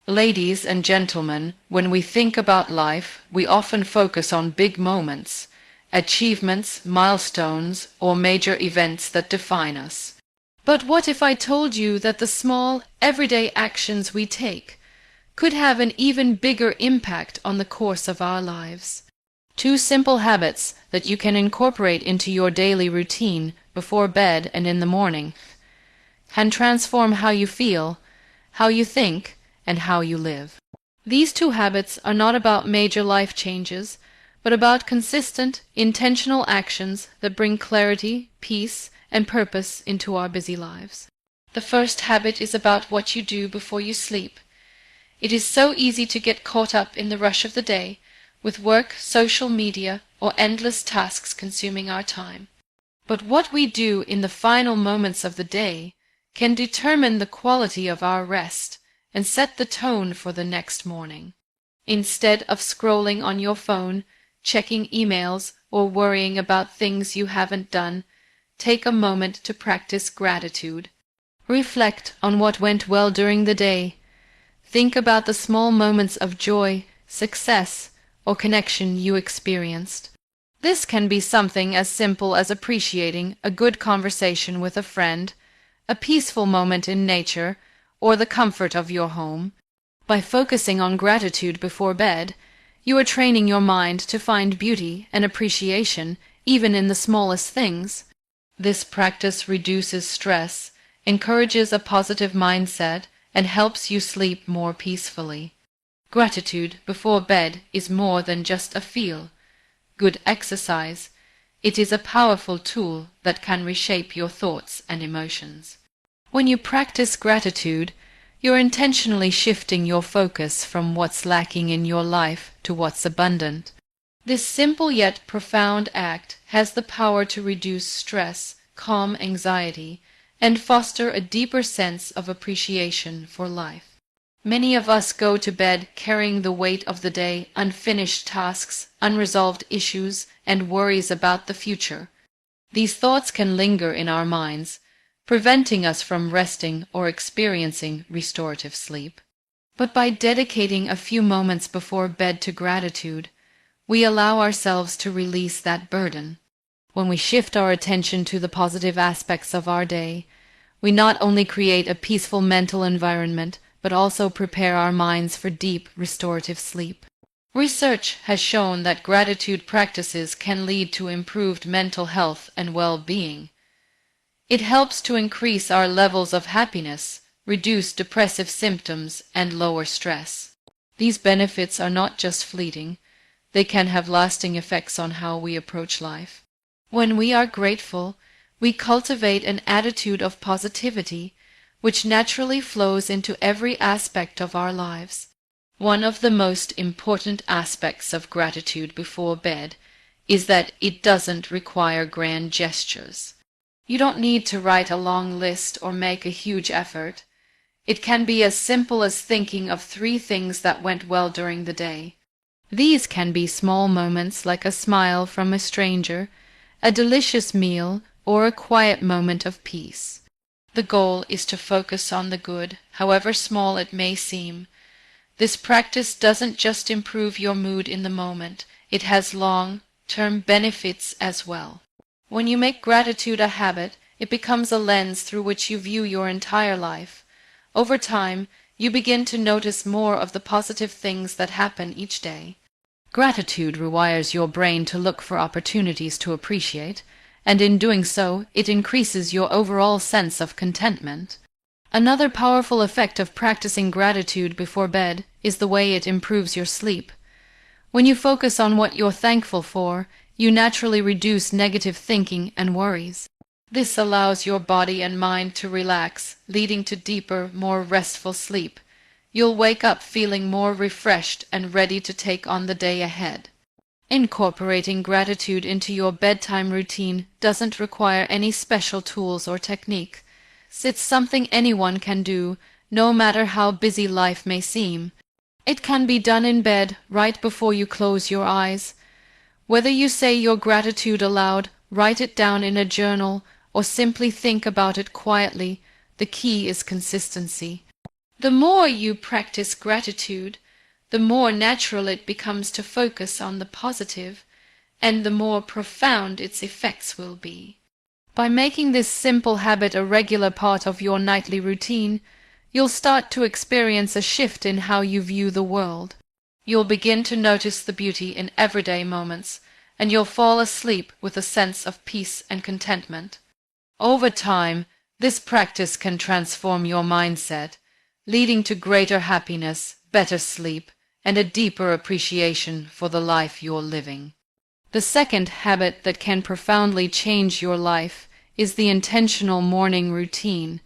Ladies and gentlemen, when we think about life, we often focus on big moments, achievements, milestones, or major events that define us. But what if I told you that the small, everyday actions we take could have an even bigger impact on the course of our lives? Two simple habits that you can incorporate into your daily routine before bed and in the morning can transform how you feel, how you think, and how you live. These two habits are not about major life changes, but about consistent, intentional actions that bring clarity, peace, and purpose into our busy lives. The first habit is about what you do before you sleep. It is so easy to get caught up in the rush of the day, with work, social media, or endless tasks consuming our time. But what we do in the final moments of the day can determine the quality of our rest and set the tone for the next morning. Instead of scrolling on your phone, checking emails, or worrying about things you haven't done, take a moment to practice gratitude. Reflect on what went well during the day. Think about the small moments of joy, success, or connection you experienced. This can be something as simple as appreciating a good conversation with a friend, a peaceful moment in nature, or the comfort of your home. By focusing on gratitude before bed, you are training your mind to find beauty and appreciation even in the smallest things. This practice reduces stress, encourages a positive mindset, and helps you sleep more peacefully. Gratitude before bed is more than just a feel. Good exercise. It is a powerful tool that can reshape your thoughts and emotions. When you practice gratitude, you're intentionally shifting your focus from what's lacking in your life to what's abundant. This simple yet profound act has the power to reduce stress, calm anxiety, and foster a deeper sense of appreciation for life. Many of us go to bed carrying the weight of the day, unfinished tasks, unresolved issues, and worries about the future. These thoughts can linger in our minds, preventing us from resting or experiencing restorative sleep. But by dedicating a few moments before bed to gratitude, we allow ourselves to release that burden. When we shift our attention to the positive aspects of our day, we not only create a peaceful mental environment, but also prepare our minds for deep, restorative sleep. Research has shown that gratitude practices can lead to improved mental health and well-being. It helps to increase our levels of happiness, reduce depressive symptoms, and lower stress. These benefits are not just fleeting. They can have lasting effects on how we approach life. When we are grateful, we cultivate an attitude of positivity, which naturally flows into every aspect of our lives. One of the most important aspects of gratitude before bed is that it doesn't require grand gestures. You don't need to write a long list or make a huge effort. It can be as simple as thinking of 3 things that went well during the day. These can be small moments like a smile from a stranger, a delicious meal, or a quiet moment of peace. The goal is to focus on the good, however small it may seem. This practice doesn't just improve your mood in the moment, it has long-term benefits as well. When you make gratitude a habit, it becomes a lens through which you view your entire life. Over time, you begin to notice more of the positive things that happen each day. Gratitude rewires your brain to look for opportunities to appreciate, and in doing so, it increases your overall sense of contentment. Another powerful effect of practicing gratitude before bed is the way it improves your sleep. When you focus on what you're thankful for, you naturally reduce negative thinking and worries. This allows your body and mind to relax, leading to deeper, more restful sleep. You'll wake up feeling more refreshed and ready to take on the day ahead. Incorporating gratitude into your bedtime routine doesn't require any special tools or technique. It's something anyone can do, no matter how busy life may seem. It can be done in bed right before you close your eyes. Whether you say your gratitude aloud, write it down in a journal, or simply think about it quietly, the key is consistency. The more you practice gratitude, the more natural it becomes to focus on the positive, and the more profound its effects will be. By making this simple habit a regular part of your nightly routine, you'll start to experience a shift in how you view the world. You'll begin to notice the beauty in everyday moments, and you'll fall asleep with a sense of peace and contentment. Over time, this practice can transform your mindset, leading to greater happiness, better sleep, and a deeper appreciation for the life you're living. The second habit that can profoundly change your life is the intentional morning routine.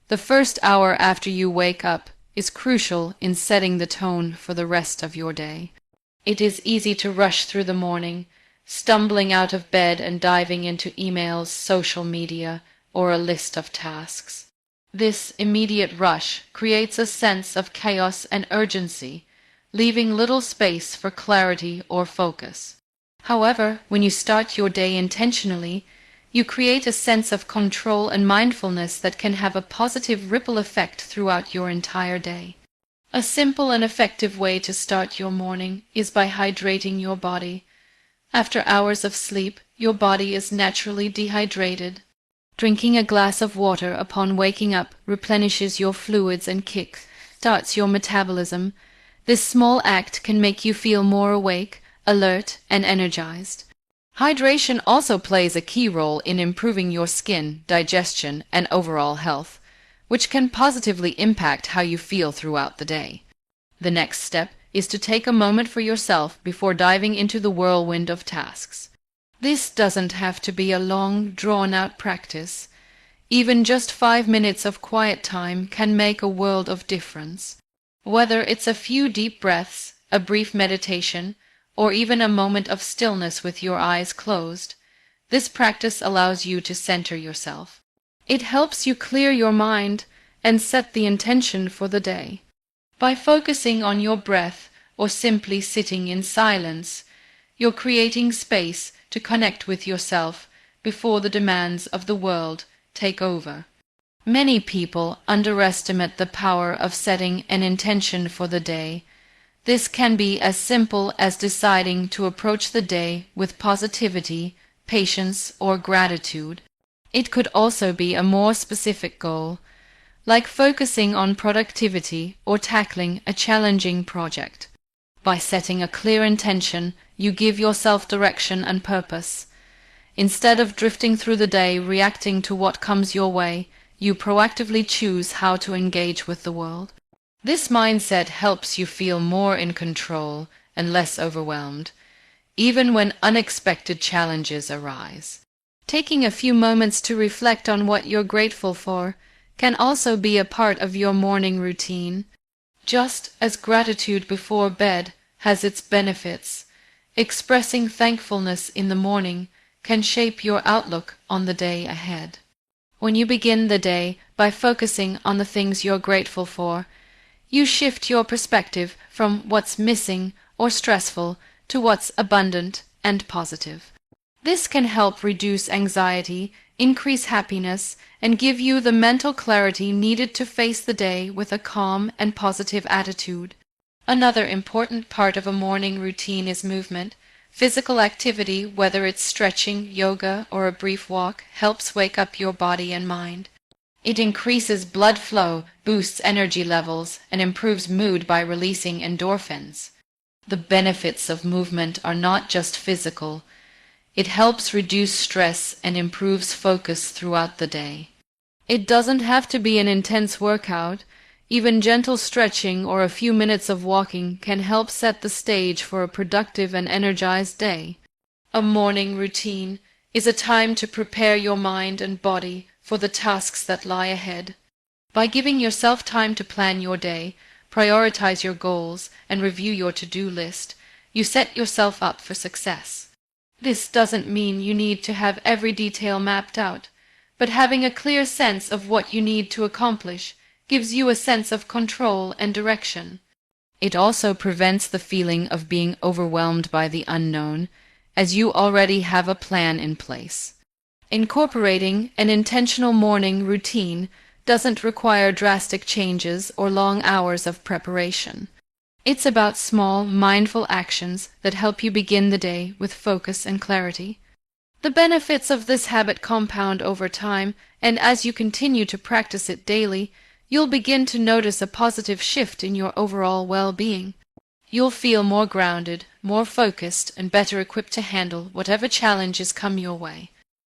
The first hour after you wake up is crucial in setting the tone for the rest of your day. It is easy to rush through the morning, stumbling out of bed and diving into emails, social media, or a list of tasks. This immediate rush creates a sense of chaos and urgency, leaving little space for clarity or focus. However, when you start your day intentionally, you create a sense of control and mindfulness that can have a positive ripple effect throughout your entire day. A simple and effective way to start your morning is by hydrating your body. After hours of sleep, your body is naturally dehydrated. Drinking a glass of water upon waking up replenishes your fluids and kick-starts your metabolism. This small act can make you feel more awake, alert, and energized. Hydration also plays a key role in improving your skin, digestion, and overall health, which can positively impact how you feel throughout the day. The next step is to take a moment for yourself before diving into the whirlwind of tasks. This doesn't have to be a long, drawn-out practice. Even just 5 minutes of quiet time can make a world of difference. Whether it's a few deep breaths, a brief meditation, or even a moment of stillness with your eyes closed, this practice allows you to center yourself. It helps you clear your mind and set the intention for the day. By focusing on your breath or simply sitting in silence, you're creating space to connect with yourself before the demands of the world take over. Many people underestimate the power of setting an intention for the day. This can be as simple as deciding to approach the day with positivity, patience, or gratitude. It could also be a more specific goal, like focusing on productivity or tackling a challenging project. By setting a clear intention, you give yourself direction and purpose. Instead of drifting through the day reacting to what comes your way, you proactively choose how to engage with the world. This mindset helps you feel more in control and less overwhelmed, even when unexpected challenges arise. Taking a few moments to reflect on what you're grateful for can also be a part of your morning routine. Just as gratitude before bed has its benefits, expressing thankfulness in the morning can shape your outlook on the day ahead. When you begin the day by focusing on the things you're grateful for, you shift your perspective from what's missing or stressful to what's abundant and positive. This can help reduce anxiety, increase happiness, and give you the mental clarity needed to face the day with a calm and positive attitude. Another important part of a morning routine is movement. Physical activity, whether it's stretching, yoga, or a brief walk, helps wake up your body and mind. It increases blood flow, boosts energy levels, and improves mood by releasing endorphins. The benefits of movement are not just physical. It helps reduce stress and improves focus throughout the day. It doesn't have to be an intense workout. Even gentle stretching or a few minutes of walking can help set the stage for a productive and energized day. A morning routine is a time to prepare your mind and body for the tasks that lie ahead. By giving yourself time to plan your day, prioritize your goals, and review your to-do list, you set yourself up for success. This doesn't mean you need to have every detail mapped out, but having a clear sense of what you need to accomplish gives you a sense of control and direction. It also prevents the feeling of being overwhelmed by the unknown, as you already have a plan in place. Incorporating an intentional morning routine doesn't require drastic changes or long hours of preparation. It's about small, mindful actions that help you begin the day with focus and clarity. The benefits of this habit compound over time, and as you continue to practice it daily, you'll begin to notice a positive shift in your overall well-being. You'll feel more grounded, more focused, and better equipped to handle whatever challenges come your way.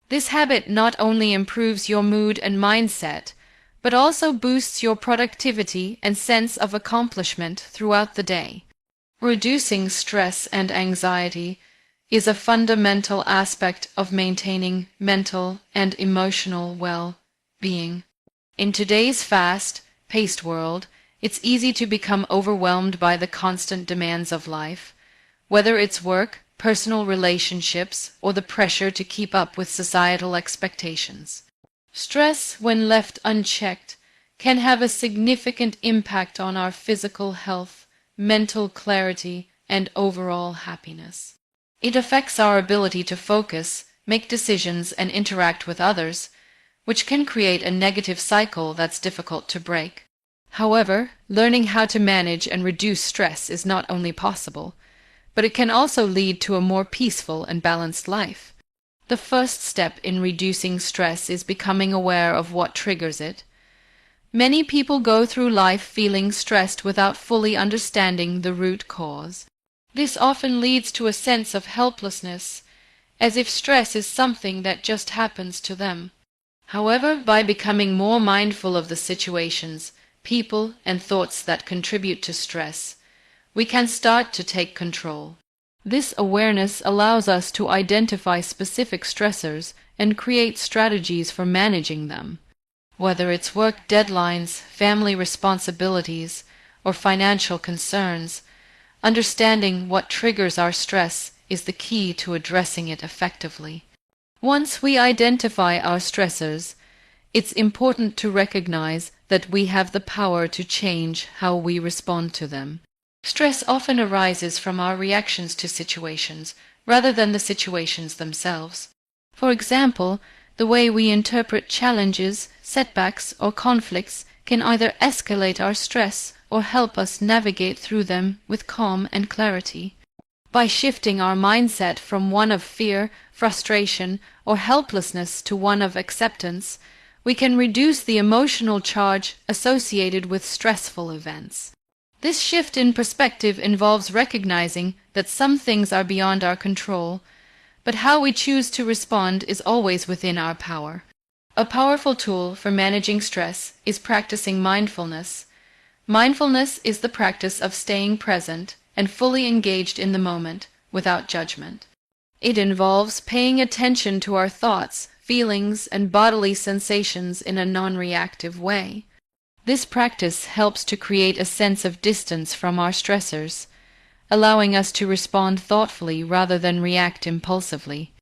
This habit not only improves your mood and mindset, but also boosts your productivity and sense of accomplishment throughout the day. Reducing stress and anxiety is a fundamental aspect of maintaining mental and emotional well-being. In today's fast-paced world, it's easy to become overwhelmed by the constant demands of life, whether it's work, personal relationships, or the pressure to keep up with societal expectations. Stress, when left unchecked, can have a significant impact on our physical health, mental clarity, and overall happiness. It affects our ability to focus, make decisions, and interact with others, which can create a negative cycle that's difficult to break. However, learning how to manage and reduce stress is not only possible, but it can also lead to a more peaceful and balanced life. The first step in reducing stress is becoming aware of what triggers it. Many people go through life feeling stressed without fully understanding the root cause. This often leads to a sense of helplessness, as if stress is something that just happens to them. However, by becoming more mindful of the situations, people, and thoughts that contribute to stress, we can start to take control. This awareness allows us to identify specific stressors and create strategies for managing them. Whether it's work deadlines, family responsibilities, or financial concerns, understanding what triggers our stress is the key to addressing it effectively. Once we identify our stressors, it's important to recognize that we have the power to change how we respond to them. Stress often arises from our reactions to situations rather than the situations themselves. For example, the way we interpret challenges, setbacks, or conflicts can either escalate our stress or help us navigate through them with calm and clarity. By shifting our mindset from one of fear, frustration, or helplessness to one of acceptance, we can reduce the emotional charge associated with stressful events. This shift in perspective involves recognizing that some things are beyond our control, but how we choose to respond is always within our power. A powerful tool for managing stress is practicing mindfulness. Mindfulness is the practice of staying present and fully engaged in the moment without judgment. It involves paying attention to our thoughts, feelings, and bodily sensations in a non-reactive way. This practice helps to create a sense of distance from our stressors, allowing us to respond thoughtfully rather than react impulsively.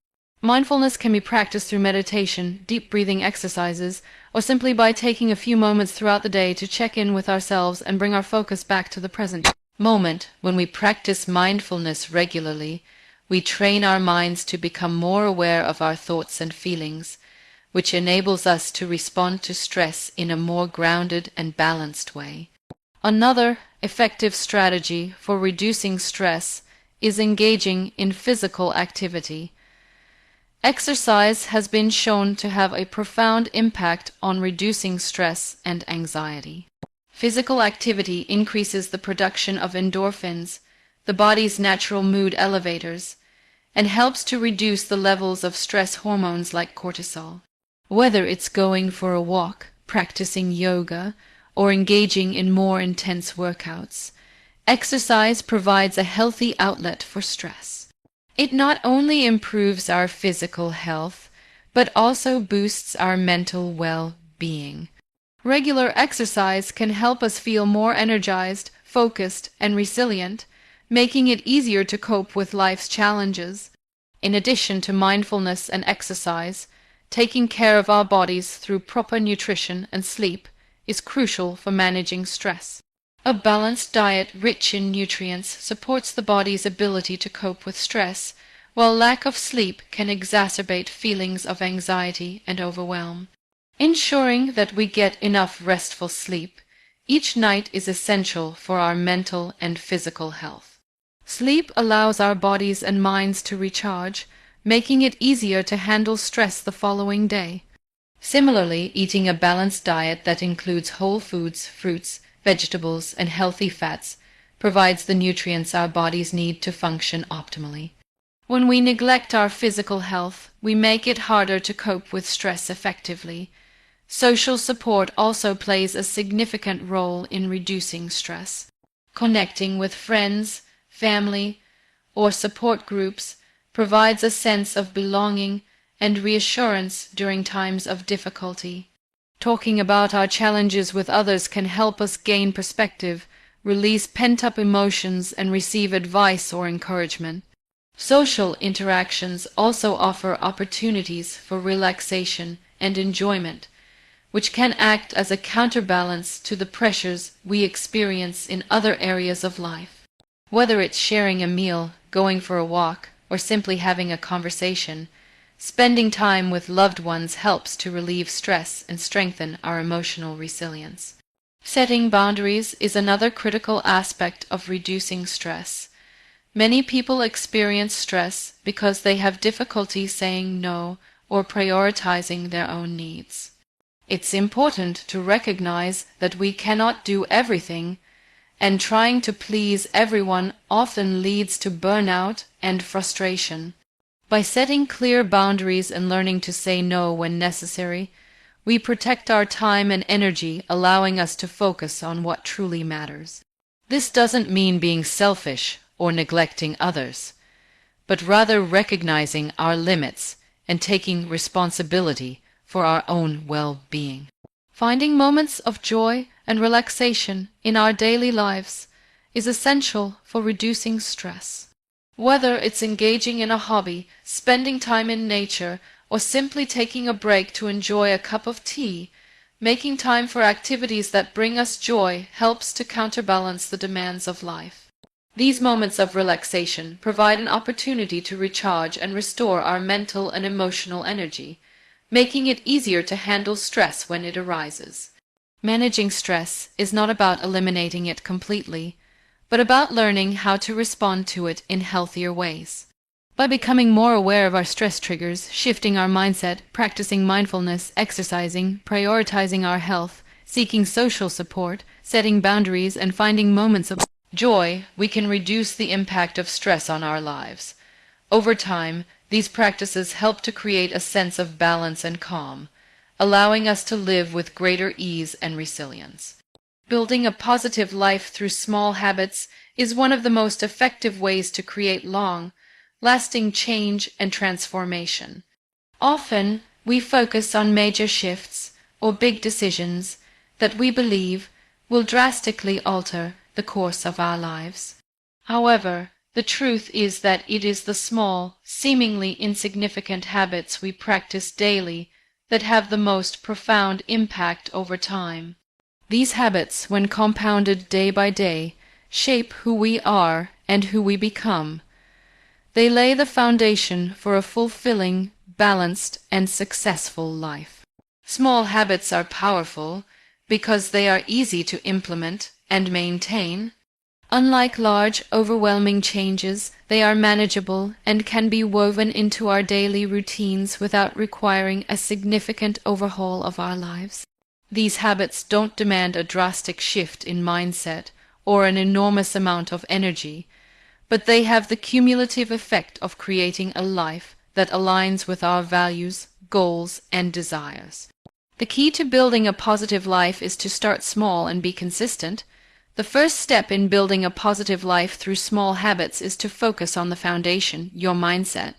Mindfulness can be practiced through meditation, deep breathing exercises, or simply by taking a few moments throughout the day to check in with ourselves and bring our focus back to the present moment. When we practice mindfulness regularly, we train our minds to become more aware of our thoughts and feelings, which enables us to respond to stress in a more grounded and balanced way. Another effective strategy for reducing stress is engaging in physical activity. Exercise has been shown to have a profound impact on reducing stress and anxiety. Physical activity increases the production of endorphins, the body's natural mood elevators, and helps to reduce the levels of stress hormones like cortisol. Whether it's going for a walk, practicing yoga, or engaging in more intense workouts, exercise provides a healthy outlet for stress. It not only improves our physical health, but also boosts our mental well-being. Regular exercise can help us feel more energized, focused, and resilient, making it easier to cope with life's challenges. In addition to mindfulness and exercise, taking care of our bodies through proper nutrition and sleep is crucial for managing stress. A balanced diet rich in nutrients supports the body's ability to cope with stress, while lack of sleep can exacerbate feelings of anxiety and overwhelm. Ensuring that we get enough restful sleep each night is essential for our mental and physical health. Sleep allows our bodies and minds to recharge, making it easier to handle stress the following day. Similarly, eating a balanced diet that includes whole foods, fruits, vegetables, and healthy fats provides the nutrients our bodies need to function optimally. When we neglect our physical health, we make it harder to cope with stress effectively. Social support also plays a significant role in reducing stress. Connecting with friends, family, or support groups provides a sense of belonging and reassurance during times of difficulty. Talking about our challenges with others can help us gain perspective, release pent-up emotions, and receive advice or encouragement. Social interactions also offer opportunities for relaxation and enjoyment, which can act as a counterbalance to the pressures we experience in other areas of life. Whether it's sharing a meal, going for a walk, or simply having a conversation, spending time with loved ones helps to relieve stress and strengthen our emotional resilience. Setting boundaries is another critical aspect of reducing stress. Many people experience stress because they have difficulty saying no or prioritizing their own needs. It's important to recognize that we cannot do everything, and trying to please everyone often leads to burnout and frustration. By setting clear boundaries and learning to say no when necessary, we protect our time and energy, allowing us to focus on what truly matters. This doesn't mean being selfish or neglecting others, but rather recognizing our limits and taking responsibility for our own well-being. Finding moments of joy and relaxation in our daily lives is essential for reducing stress. Whether it's engaging in a hobby, spending time in nature, or simply taking a break to enjoy a cup of tea, making time for activities that bring us joy helps to counterbalance the demands of life. These moments of relaxation provide an opportunity to recharge and restore our mental and emotional energy, making it easier to handle stress when it arises. Managing stress is not about eliminating it completely, but about learning how to respond to it in healthier ways. By becoming more aware of our stress triggers, shifting our mindset, practicing mindfulness, exercising, prioritizing our health, seeking social support, setting boundaries, and finding moments of joy, we can reduce the impact of stress on our lives. Over time, these practices help to create a sense of balance and calm, allowing us to live with greater ease and resilience. Building a positive life through small habits is one of the most effective ways to create lasting change and transformation. Often, we focus on major shifts or big decisions that we believe will drastically alter the course of our lives. However, the truth is that it is the small, seemingly insignificant habits we practice daily that have the most profound impact over time. These habits, when compounded day by day, shape who we are and who we become. They lay the foundation for a fulfilling, balanced, and successful life. Small habits are powerful because they are easy to implement and maintain. Unlike large, overwhelming changes, they are manageable and can be woven into our daily routines without requiring a significant overhaul of our lives. These habits don't demand a drastic shift in mindset or an enormous amount of energy, but they have the cumulative effect of creating a life that aligns with our values, goals, and desires. The key to building a positive life is to start small and be consistent. The first step in building a positive life through small habits is to focus on the foundation, your mindset.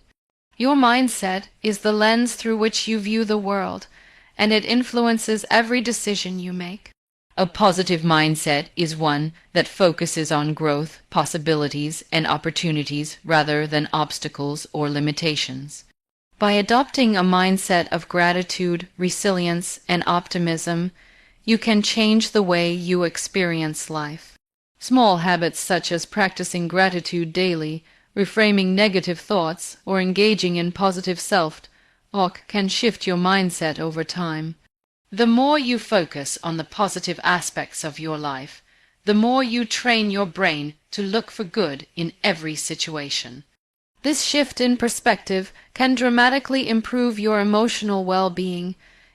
Your mindset is the lens through which you view the world, and it influences every decision you make. A positive mindset is one that focuses on growth, possibilities, and opportunities rather than obstacles or limitations. By adopting a mindset of gratitude, resilience, and optimism, you can change the way you experience life. Small habits such as practicing gratitude daily, reframing negative thoughts, or engaging in positive self-talk can shift your mindset over time. The more you focus on the positive aspects of your life, the more you train your brain to look for good in every situation. This shift in perspective can dramatically improve your emotional well-being,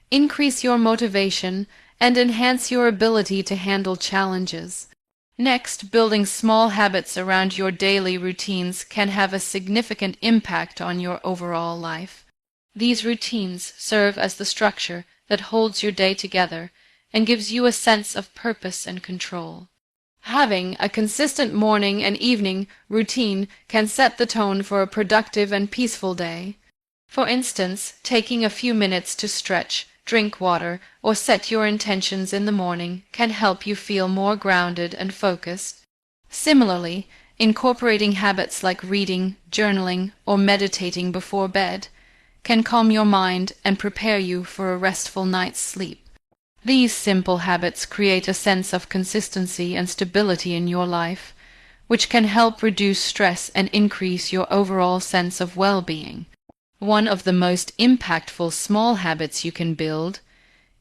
increase your motivation, and enhance your ability to handle challenges. Next, building small habits around your daily routines can have a significant impact on your overall life. These routines serve as the structure that holds your day together and gives you a sense of purpose and control. Having a consistent morning and evening routine can set the tone for a productive and peaceful day. For instance, taking a few minutes to stretch, drink water, or set your intentions in the morning can help you feel more grounded and focused. Similarly, incorporating habits like reading, journaling, or meditating before bed can calm your mind and prepare you for a restful night's sleep. These simple habits create a sense of consistency and stability in your life, which can help reduce stress and increase your overall sense of well-being. One of the most impactful small habits you can build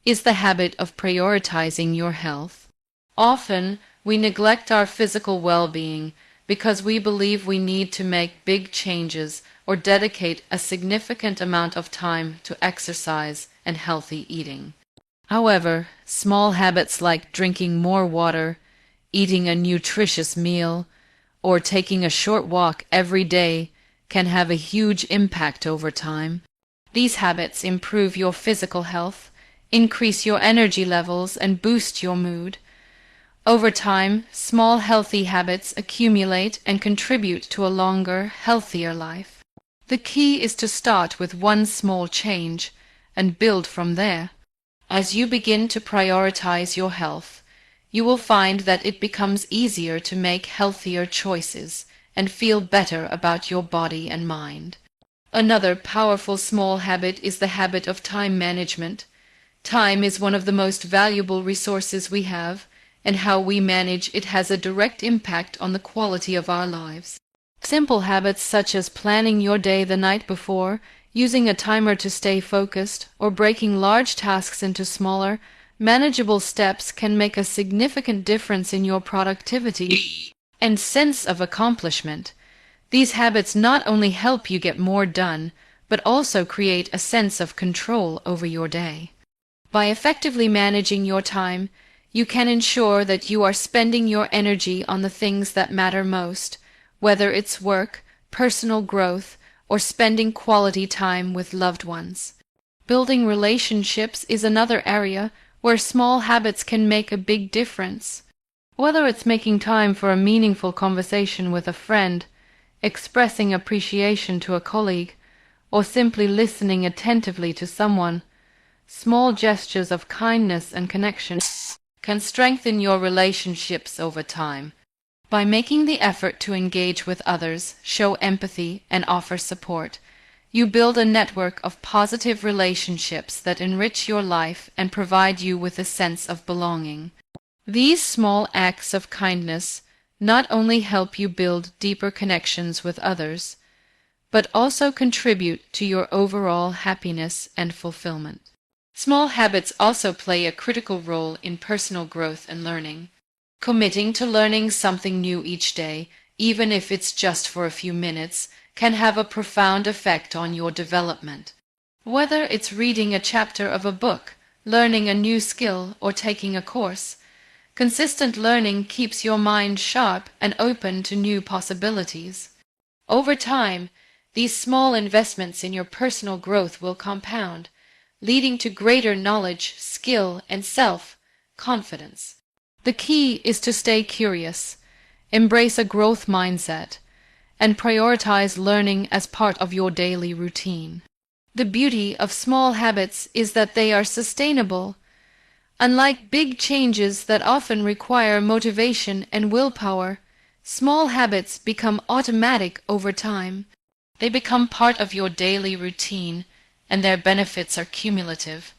is the habit of prioritizing your health. Often, we neglect our physical well-being because we believe we need to make big changes or dedicate a significant amount of time to exercise and healthy eating. However, small habits like drinking more water, eating a nutritious meal, or taking a short walk every day can have a huge impact over time. These habits improve your physical health, increase your energy levels, and boost your mood. Over time, small healthy habits accumulate and contribute to a longer, healthier life. The key is to start with one small change and build from there. As you begin to prioritize your health, you will find that it becomes easier to make healthier choices and feel better about your body and mind. Another powerful small habit is the habit of time management. Time is one of the most valuable resources we have, and how we manage it has a direct impact on the quality of our lives. Simple habits such as planning your day the night before, using a timer to stay focused, or breaking large tasks into smaller, manageable steps can make a significant difference in your productivity and sense of accomplishment. These habits not only help you get more done, but also create a sense of control over your day. By effectively managing your time, you can ensure that you are spending your energy on the things that matter most, whether it's work, personal growth, or spending quality time with loved ones. Building relationships is another area where small habits can make a big difference. Whether it's making time for a meaningful conversation with a friend, expressing appreciation to a colleague, or simply listening attentively to someone, small gestures of kindness and connection can strengthen your relationships over time. By making the effort to engage with others, show empathy, and offer support, you build a network of positive relationships that enrich your life and provide you with a sense of belonging. These small acts of kindness not only help you build deeper connections with others, but also contribute to your overall happiness and fulfillment. Small habits also play a critical role in personal growth and learning. Committing to learning something new each day, even if it's just for a few minutes, can have a profound effect on your development. Whether it's reading a chapter of a book, learning a new skill, or taking a course, consistent learning keeps your mind sharp and open to new possibilities. Over time, these small investments in your personal growth will compound, leading to greater knowledge, skill, and self-confidence. The key is to stay curious, embrace a growth mindset, and prioritize learning as part of your daily routine. The beauty of small habits is that they are sustainable. Unlike big changes that often require motivation and willpower, small habits become automatic over time. They become part of your daily routine, and their benefits are cumulative.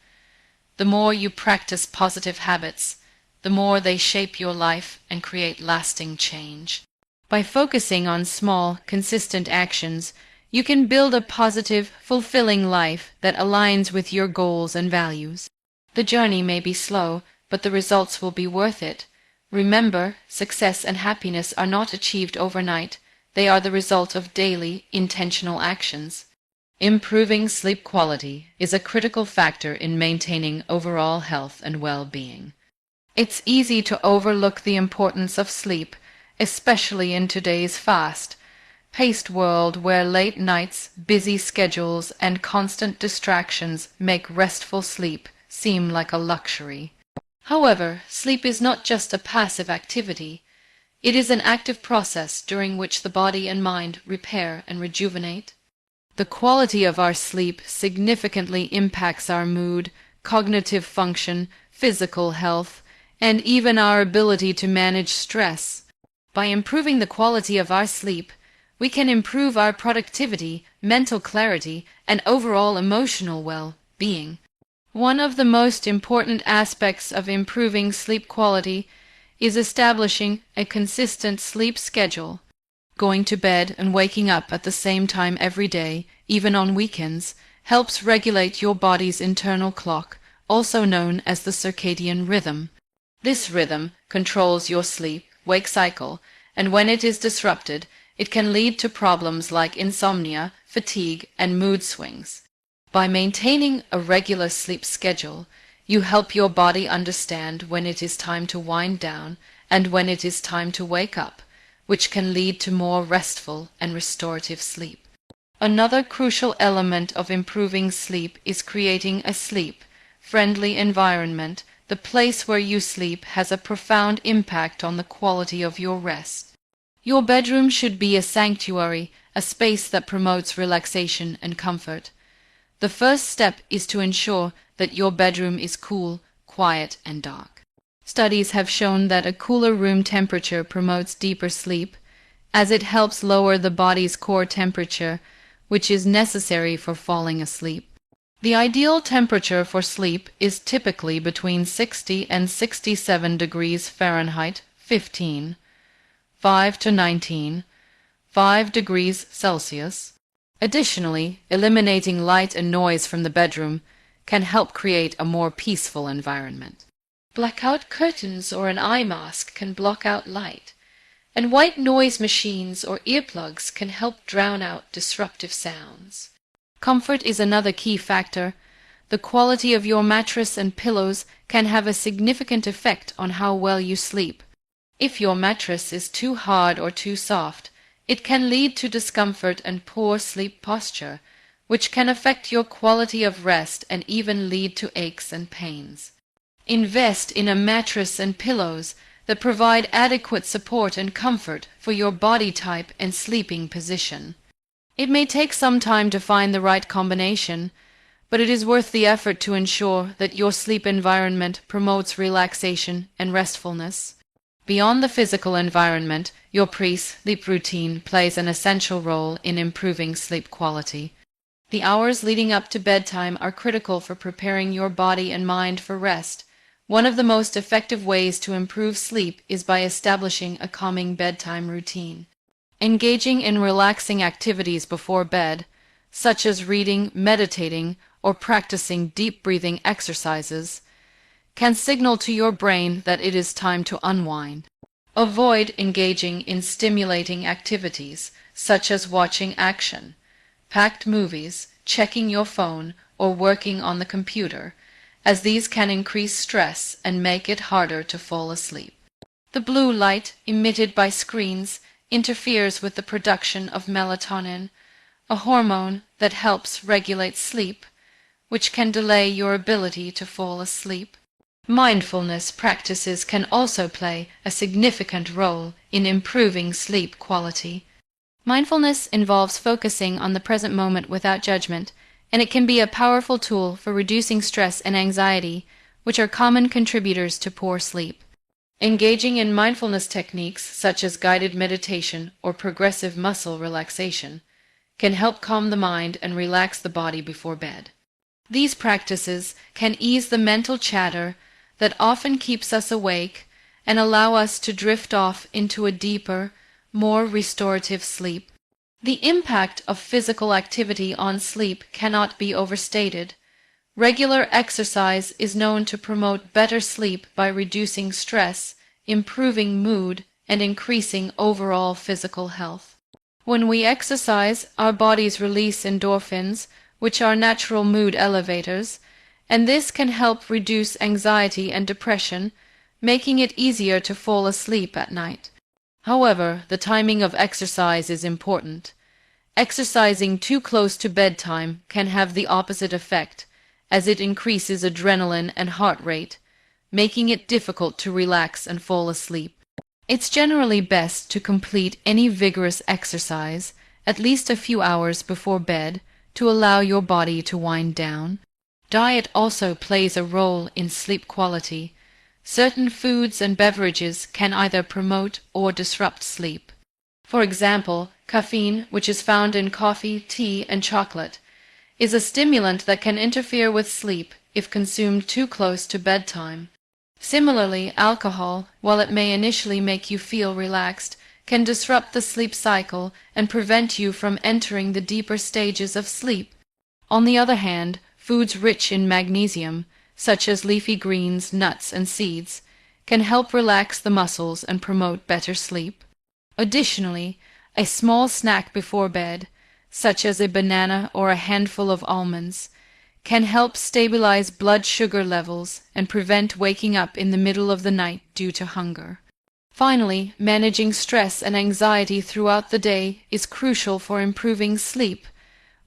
The more you practice positive habits, the more they shape your life and create lasting change. By focusing on small, consistent actions, you can build a positive, fulfilling life that aligns with your goals and values. The journey may be slow, but the results will be worth it. Remember, success and happiness are not achieved overnight. They are the result of daily, intentional actions. Improving sleep quality is a critical factor in maintaining overall health and well-being. It's easy to overlook the importance of sleep, especially in today's fast-paced world where late nights, busy schedules, and constant distractions make restful sleep seem like a luxury. However, sleep is not just a passive activity. It is an active process during which the body and mind repair and rejuvenate. The quality of our sleep significantly impacts our mood, cognitive function, physical health, and even our ability to manage stress. By improving the quality of our sleep, we can improve our productivity, mental clarity, and overall emotional well-being. One of the most important aspects of improving sleep quality is establishing a consistent sleep schedule. Going to bed and waking up at the same time every day, even on weekends, helps regulate your body's internal clock, also known as the circadian rhythm. This rhythm controls your sleep-wake cycle, and when it is disrupted, it can lead to problems like insomnia, fatigue, and mood swings. By maintaining a regular sleep schedule, you help your body understand when it is time to wind down and when it is time to wake up, which can lead to more restful and restorative sleep. Another crucial element of improving sleep is creating a sleep-friendly environment. The place where you sleep has a profound impact on the quality of your rest. Your bedroom should be a sanctuary, a space that promotes relaxation and comfort. The first step is to ensure that your bedroom is cool, quiet, and dark. Studies have shown that a cooler room temperature promotes deeper sleep, as it helps lower the body's core temperature, which is necessary for falling asleep. The ideal temperature for sleep is typically between 60 and 67 degrees Fahrenheit, 5 to 19, 5 degrees Celsius. Additionally, eliminating light and noise from the bedroom can help create a more peaceful environment. Blackout curtains or an eye mask can block out light, and white noise machines or earplugs can help drown out disruptive sounds. Comfort is another key factor. The quality of your mattress and pillows can have a significant effect on how well you sleep. If your mattress is too hard or too soft, it can lead to discomfort and poor sleep posture, which can affect your quality of rest and even lead to aches and pains. Invest in a mattress and pillows that provide adequate support and comfort for your body type and sleeping position. It may take some time to find the right combination, but it is worth the effort to ensure that your sleep environment promotes relaxation and restfulness. Beyond the physical environment, your pre-sleep routine plays an essential role in improving sleep quality. The hours leading up to bedtime are critical for preparing your body and mind for rest. One of the most effective ways to improve sleep is by establishing a calming bedtime routine. Engaging in relaxing activities before bed, such as reading, meditating, or practicing deep breathing exercises, can signal to your brain that it is time to unwind. Avoid engaging in stimulating activities, such as watching action-packed movies, checking your phone, or working on the computer, as these can increase stress and make it harder to fall asleep. The blue light emitted by screens interferes with the production of melatonin, a hormone that helps regulate sleep, which can delay your ability to fall asleep. Mindfulness practices can also play a significant role in improving sleep quality. Mindfulness involves focusing on the present moment without judgment, and it can be a powerful tool for reducing stress and anxiety, which are common contributors to poor sleep. Engaging in mindfulness techniques such as guided meditation or progressive muscle relaxation can help calm the mind and relax the body before bed. These practices can ease the mental chatter that often keeps us awake and allow us to drift off into a deeper, more restorative sleep. The impact of physical activity on sleep cannot be overstated. Regular exercise is known to promote better sleep by reducing stress, improving mood, and increasing overall physical health. When we exercise, our bodies release endorphins, which are natural mood elevators, and this can help reduce anxiety and depression, making it easier to fall asleep at night. However, the timing of exercise is important. Exercising too close to bedtime can have the opposite effect, as it increases adrenaline and heart rate, making it difficult to relax and fall asleep. It's generally best to complete any vigorous exercise at least a few hours before bed to allow your body to wind down. Diet also plays a role in sleep quality. Certain foods and beverages can either promote or disrupt sleep. For example, caffeine, which is found in coffee, tea, and chocolate, is a stimulant that can interfere with sleep if consumed too close to bedtime. Similarly, alcohol, while it may initially make you feel relaxed, can disrupt the sleep cycle and prevent you from entering the deeper stages of sleep. On the other hand, foods rich in magnesium, such as leafy greens, nuts, and seeds, can help relax the muscles and promote better sleep. Additionally, a small snack before bed, such as a banana or a handful of almonds, can help stabilize blood sugar levels and prevent waking up in the middle of the night due to hunger. Finally, managing stress and anxiety throughout the day is crucial for improving sleep.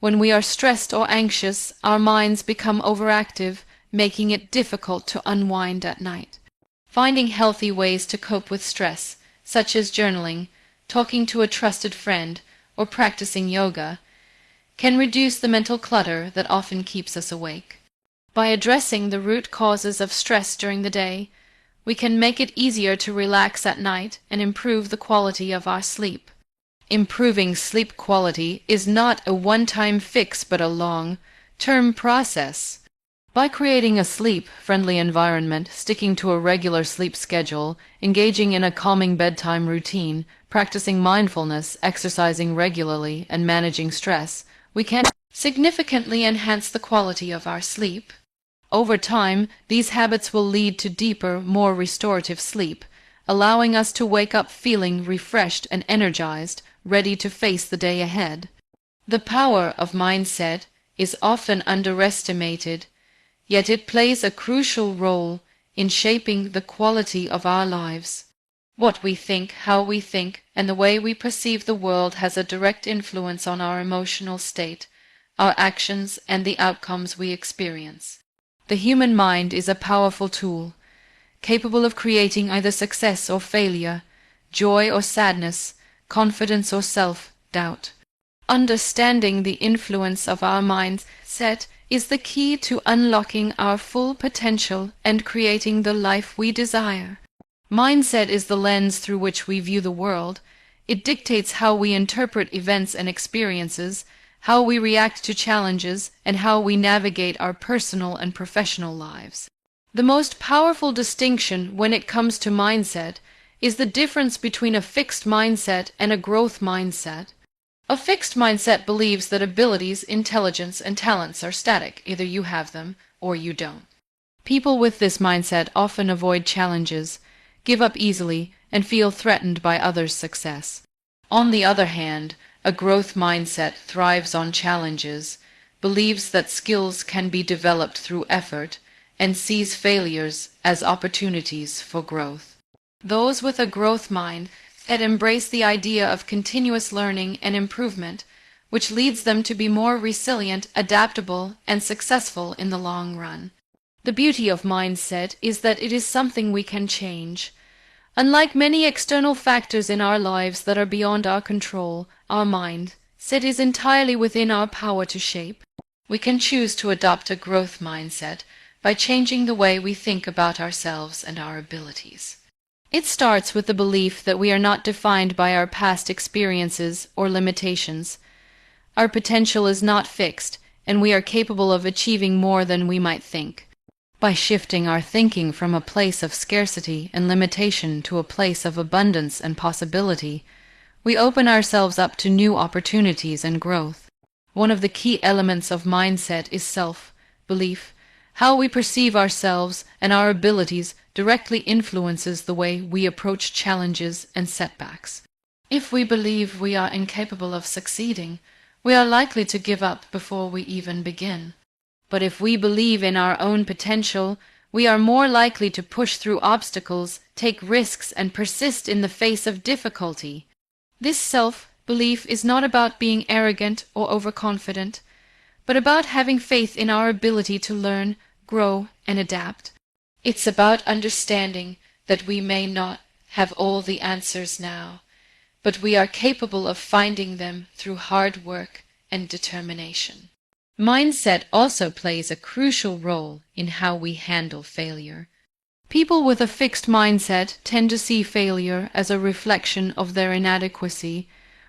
When we are stressed or anxious, our minds become overactive, making it difficult to unwind at night. Finding healthy ways to cope with stress, such as journaling, talking to a trusted friend, or practicing yoga, can reduce the mental clutter that often keeps us awake. By addressing the root causes of stress during the day, we can make it easier to relax at night and improve the quality of our sleep. Improving sleep quality is not a one-time fix but a long-term process. By creating a sleep-friendly environment, sticking to a regular sleep schedule, engaging in a calming bedtime routine, practicing mindfulness, exercising regularly, and managing stress, we can significantly enhance the quality of our sleep. Over time, these habits will lead to deeper, more restorative sleep, allowing us to wake up feeling refreshed and energized, ready to face the day ahead. The power of mindset is often underestimated, yet it plays a crucial role in shaping the quality of our lives. What we think, how we think, and the way we perceive the world has a direct influence on our emotional state, our actions, and the outcomes we experience. The human mind is a powerful tool, capable of creating either success or failure, joy or sadness, confidence or self-doubt. Understanding the influence of our mindset is the key to unlocking our full potential and creating the life we desire. Mindset is the lens through which we view the world. It dictates how we interpret events and experiences, how we react to challenges, and how we navigate our personal and professional lives. The most powerful distinction when it comes to mindset is the difference between a fixed mindset and a growth mindset. A fixed mindset believes that abilities, intelligence, and talents are static. Either you have them or you don't. People with this mindset often avoid challenges, give up easily, and feel threatened by others' success. On the other hand, a growth mindset thrives on challenges, believes that skills can be developed through effort, and sees failures as opportunities for growth. Those with a growth mind that embrace the idea of continuous learning and improvement, which leads them to be more resilient, adaptable, and successful in the long run. The beauty of mindset is that it is something we can change. Unlike many external factors in our lives that are beyond our control, our mindset is entirely within our power to shape. We can choose to adopt a growth mindset by changing the way we think about ourselves and our abilities. It starts with the belief that we are not defined by our past experiences or limitations. Our potential is not fixed, and we are capable of achieving more than we might think. By shifting our thinking from a place of scarcity and limitation to a place of abundance and possibility, we open ourselves up to new opportunities and growth. One of the key elements of mindset is self-belief, How we perceive ourselves and our abilities directly influences the way we approach challenges and setbacks. If we believe we are incapable of succeeding, we are likely to give up before we even begin. But if we believe in our own potential, we are more likely to push through obstacles, take risks, and persist in the face of difficulty. This self-belief is not about being arrogant or overconfident, but about having faith in our ability to learn, grow, and adapt. It's about understanding that we may not have all the answers now, but we are capable of finding them through hard work and determination. Mindset also plays a crucial role in how we handle failure. People with a fixed mindset tend to see failure as a reflection of their inadequacy,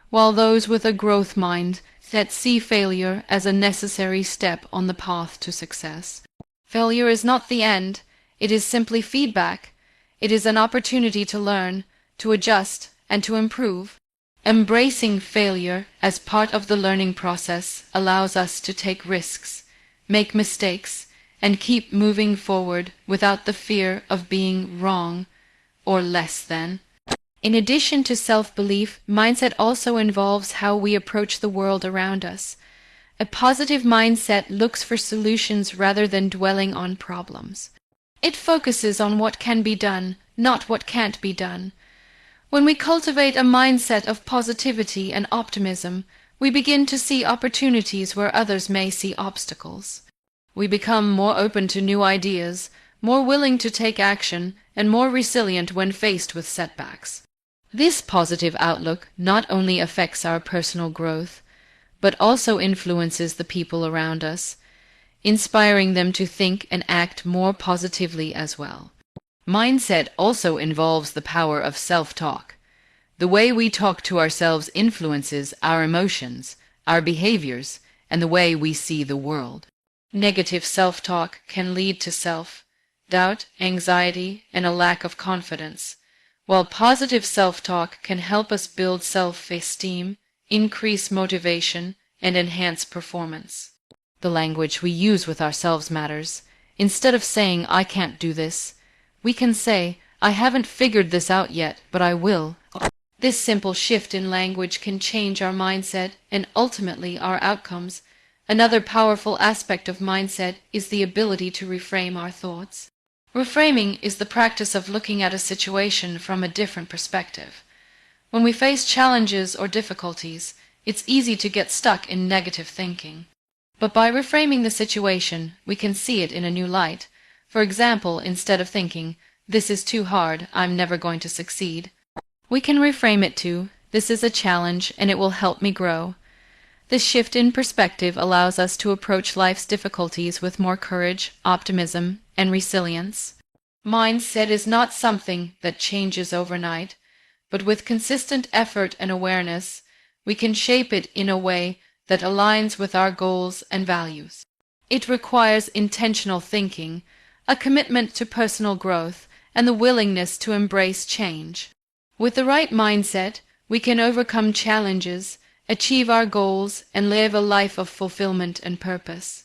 while those with a growth mindset see failure as a necessary step on the path to success. Failure is not the end, it is simply feedback. It is an opportunity to learn, to adjust, and to improve. Embracing failure as part of the learning process allows us to take risks, make mistakes, and keep moving forward without the fear of being wrong or less than. In addition to self-belief, mindset also involves how we approach the world around us. A positive mindset looks for solutions rather than dwelling on problems. It focuses on what can be done, not what can't be done. When we cultivate a mindset of positivity and optimism, we begin to see opportunities where others may see obstacles. We become more open to new ideas, more willing to take action, and more resilient when faced with setbacks. This positive outlook not only affects our personal growth, but also influences the people around us, inspiring them to think and act more positively as well. Mindset also involves the power of self-talk. The way we talk to ourselves influences our emotions, our behaviors, and the way we see the world. Negative self-talk can lead to self-doubt, anxiety, and a lack of confidence, while positive self-talk can help us build self-esteem, increase motivation, and enhance performance. The language we use with ourselves matters. Instead of saying, "I can't do this," we can say, "I haven't figured this out yet, but I will." This simple shift in language can change our mindset and ultimately our outcomes. Another powerful aspect of mindset is the ability to reframe our thoughts. Reframing is the practice of looking at a situation from a different perspective. When we face challenges or difficulties, it's easy to get stuck in negative thinking. But by reframing the situation, we can see it in a new light. For example, instead of thinking, "This is too hard, I'm never going to succeed," we can reframe it to, "This is a challenge and it will help me grow." This shift in perspective allows us to approach life's difficulties with more courage, optimism, and resilience. Mindset is not something that changes overnight, but with consistent effort and awareness, we can shape it in a way that aligns with our goals and values. It requires intentional thinking, a commitment to personal growth, and the willingness to embrace change. With the right mindset, we can overcome challenges, achieve our goals, and live a life of fulfillment and purpose.